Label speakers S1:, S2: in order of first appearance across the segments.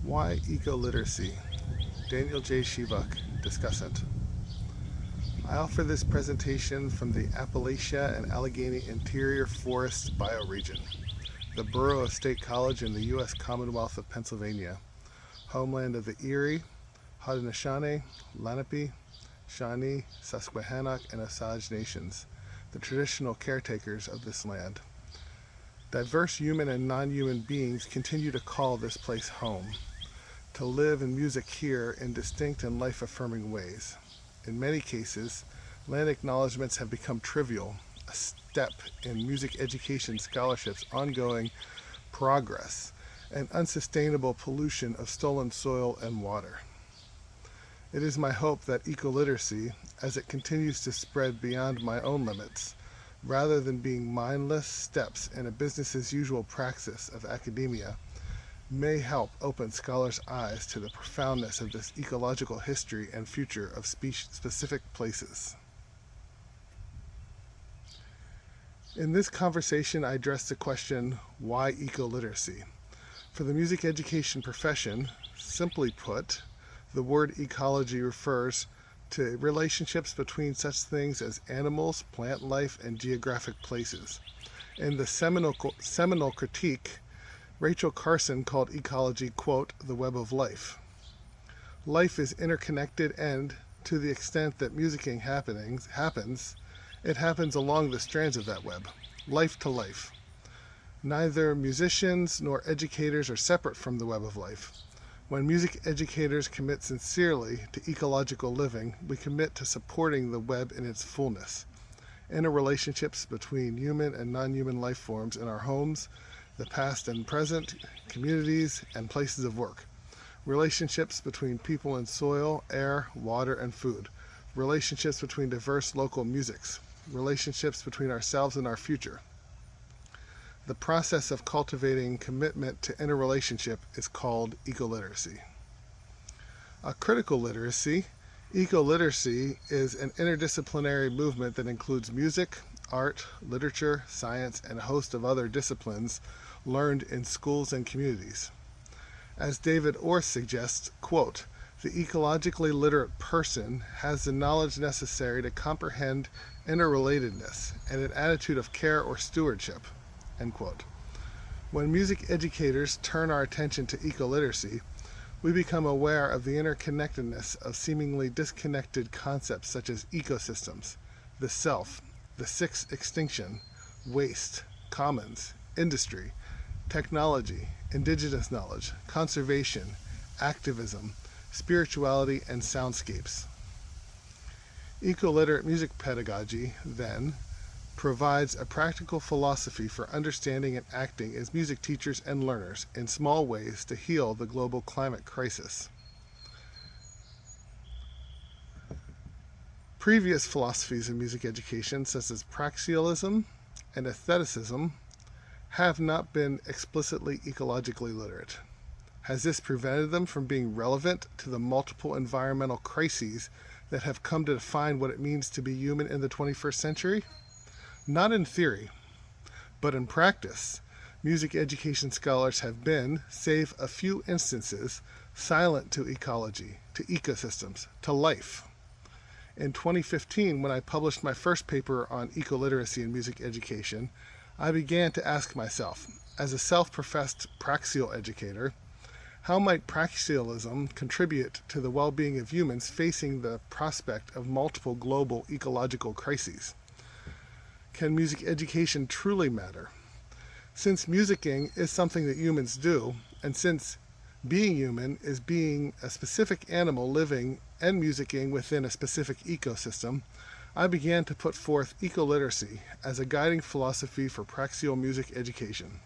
S1: Why eco-literacy? Daniel J. Shevock, Discussant. I offer this presentation from the Appalachia and Allegheny Interior Forests bioregion, the borough of State College in the U.S. Commonwealth of Pennsylvania, homeland of the Erie, Haudenosaunee, Lenape, Shawnee, Susquehannock, and Osage nations, the traditional caretakers of this land. Diverse human and non-human beings continue to call this place home, to live in music here in distinct and life-affirming ways. In many cases, land acknowledgements have become trivial, a step in music education scholarship's ongoing progress, and unsustainable pollution of stolen soil and water. It is my hope that eco-literacy, as it continues to spread beyond my own limits, rather than being mindless steps in a business-as-usual praxis of academia, may help open scholars' eyes to the profoundness of this ecological history and future of specific places. In this conversation, I address the question, why eco-literacy? For the music education profession, simply put, the word ecology refers to relationships between such things as animals, plant life, and geographic places. In the seminal critique, Rachel Carson called ecology, quote, the web of life. Life is interconnected and, to the extent that musicking happens, it happens along the strands of that web, life to life. Neither musicians nor educators are separate from the web of life. When music educators commit sincerely to ecological living, we commit to supporting the web in its fullness, interrelationships between human and non-human life forms in our homes, the past and present, communities, and places of work, relationships between people and soil, air, water, and food, relationships between diverse local musics, relationships between ourselves and our future. The process of cultivating commitment to interrelationship is called eco-literacy. A critical literacy, eco-literacy is an interdisciplinary movement that includes music, art, literature, science, and a host of other disciplines learned in schools and communities. As David Orth suggests, quote, the ecologically literate person has the knowledge necessary to comprehend interrelatedness and an attitude of care or stewardship, end quote. When music educators turn our attention to eco-literacy, we become aware of the interconnectedness of seemingly disconnected concepts such as ecosystems, the self, the sixth extinction, waste, commons, industry, technology, indigenous knowledge, conservation, activism, spirituality, and soundscapes. Eco-literate music pedagogy, then, provides a practical philosophy for understanding and acting as music teachers and learners in small ways to heal the global climate crisis. Previous philosophies in music education, such as praxialism and aestheticism, have not been explicitly ecologically literate. Has this prevented them from being relevant to the multiple environmental crises that have come to define what it means to be human in the 21st century? Not in theory, but in practice, music education scholars have been, save a few instances, silent to ecology, to ecosystems, to life. In 2015, when I published my first paper on eco-literacy in music education, I began to ask myself, as a self-professed praxial educator, how might praxialism contribute to the well-being of humans facing the prospect of multiple global ecological crises? Can music education truly matter? Since musicking is something that humans do, and since being human is being a specific animal living and musicking within a specific ecosystem, I began to put forth eco-literacy as a guiding philosophy for praxial music education.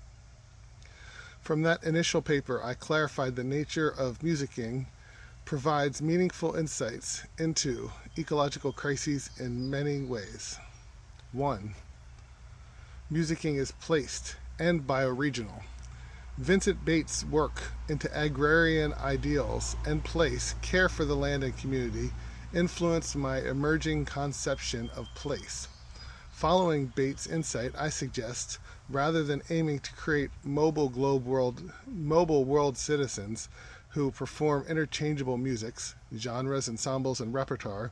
S1: From that initial paper, I clarified the nature of musicking provides meaningful insights into ecological crises in many ways. 1. Musicking is placed and bioregional. Vincent Bates' work into agrarian ideals and place care for the land and community influenced my emerging conception of place. Following Bates' insight, I suggest, rather than aiming to create mobile world citizens who perform interchangeable musics, genres, ensembles, and repertoire,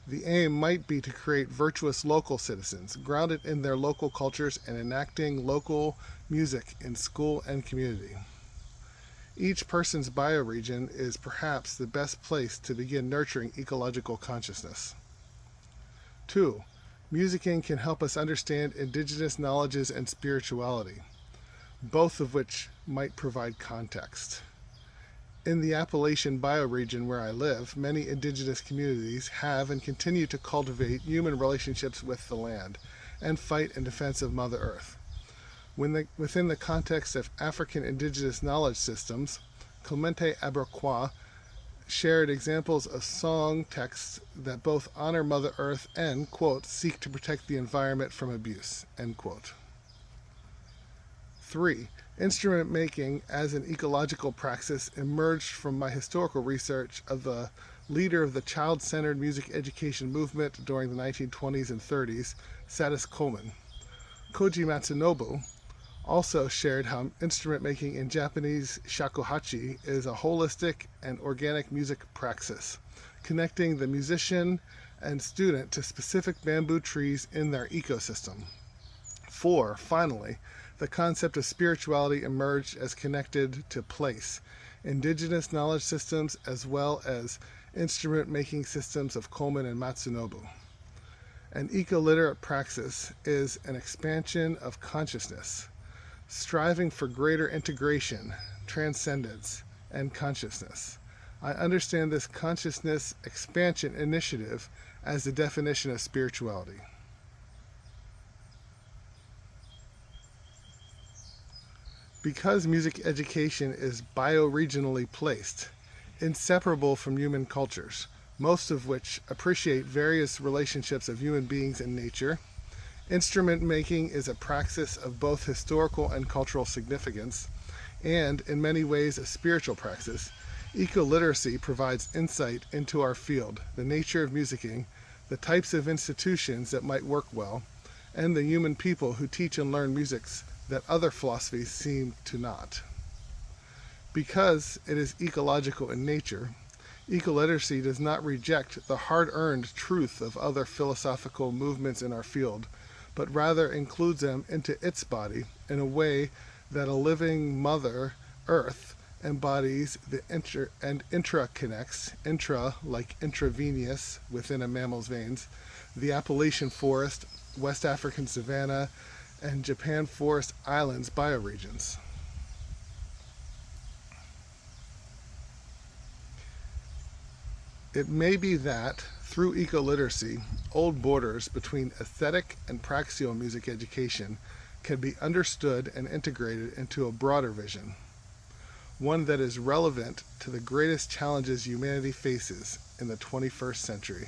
S1: the aim might be to create virtuous local citizens, grounded in their local cultures and enacting local music in school and community. Each person's bioregion is perhaps the best place to begin nurturing ecological consciousness. 2. Musicking can help us understand indigenous knowledges and spirituality, both of which might provide context. In the Appalachian bioregion where I live, many indigenous communities have and continue to cultivate human relationships with the land and fight in defense of Mother Earth. Within the context of African indigenous knowledge systems, Clemente Aberquois shared examples of song texts that both honor Mother Earth and, quote, seek to protect the environment from abuse, end quote. 3. Instrument making as an ecological praxis emerged from my historical research of the leader of the child-centered music education movement during the 1920s and 30s, Sadis Coleman. Koji Matsunobu also shared how instrument making in Japanese shakuhachi is a holistic and organic music praxis, connecting the musician and student to specific bamboo trees in their ecosystem. 4. Finally, the concept of spirituality emerged as connected to place, indigenous knowledge systems, as well as instrument making systems of Coleman and Matsunobu. An eco-literate praxis is an expansion of consciousness, striving for greater integration, transcendence, and consciousness. I understand this consciousness expansion initiative as the definition of spirituality. Because music education is bioregionally placed, inseparable from human cultures, most of which appreciate various relationships of human beings and nature, instrument making is a praxis of both historical and cultural significance, and in many ways a spiritual praxis. Eco-literacy provides insight into our field, the nature of musicking, the types of institutions that might work well, and the human people who teach and learn musics that other philosophies seem to not. Because it is ecological in nature, eco-literacy does not reject the hard-earned truth of other philosophical movements in our field, but rather includes them into its body in a way that a living Mother Earth embodies the intra-connects, intra like intravenous within a mammal's veins, the Appalachian forest, West African savanna, and Japan forest islands bioregions. It may be that, through eco-literacy, old borders between aesthetic and praxial music education can be understood and integrated into a broader vision, one that is relevant to the greatest challenges humanity faces in the 21st century.